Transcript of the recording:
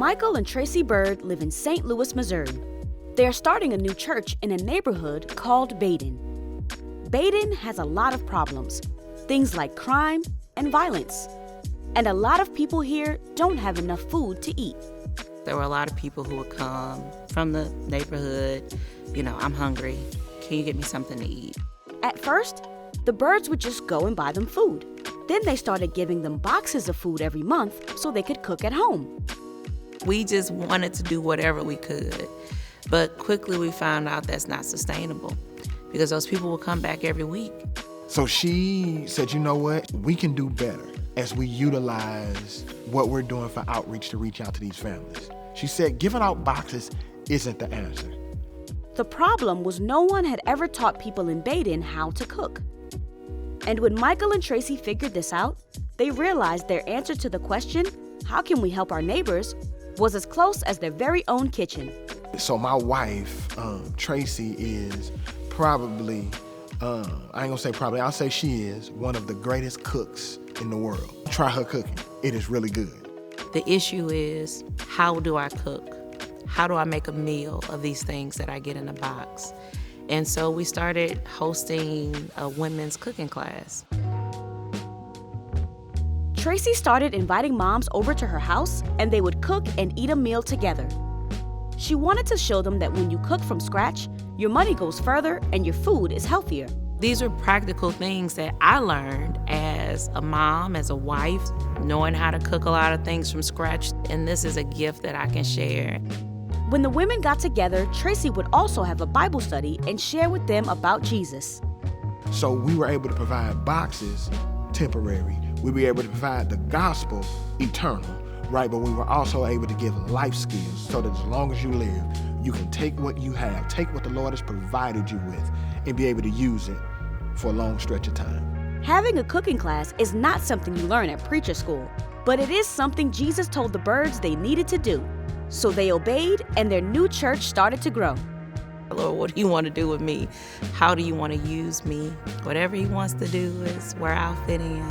Michael and Tracy Bird live in St. Louis, Missouri. They are starting a new church in a neighborhood called Baden. Baden has a lot of problems, things like crime and violence. And a lot of people here don't have enough food to eat. There were a lot of people who would come from the neighborhood, I'm hungry, can you get me something to eat? At first, the Birds would just go and buy them food. Then they started giving them boxes of food every month so they could cook at home. We just wanted to do whatever we could, but quickly we found out that's not sustainable because those people will come back every week. So she said, you know what, we can do better as we utilize what we're doing for outreach to reach out to these families. She said giving out boxes isn't the answer. The problem was no one had ever taught people in Baden how to cook. And when Michael and Tracy figured this out, they realized their answer to the question, how can we help our neighbors, was as close as their very own kitchen. So my wife, Tracy, is probably, I ain't gonna say probably, I'll say she is one of the greatest cooks in the world. Try her cooking, it is really good. The issue is, how do I cook? How do I make a meal of these things that I get in a box? And so we started hosting a women's cooking class. Tracy started inviting moms over to her house, and they would cook and eat a meal together. She wanted to show them that when you cook from scratch, your money goes further and your food is healthier. These are practical things that I learned as a mom, as a wife, knowing how to cook a lot of things from scratch, and this is a gift that I can share. When the women got together, Tracy would also have a Bible study and share with them about Jesus. So we were able to provide boxes, temporary. We were able to provide the gospel, eternal, right? But we were also able to give life skills so that as long as you live, you can take what you have, take what the Lord has provided you with, and be able to use it for a long stretch of time. Having a cooking class is not something you learn at preacher school, but it is something Jesus told the Birds they needed to do. So they obeyed, and their new church started to grow. Lord, what do you want to do with me? How do you want to use me? Whatever he wants to do is where I'll fit in.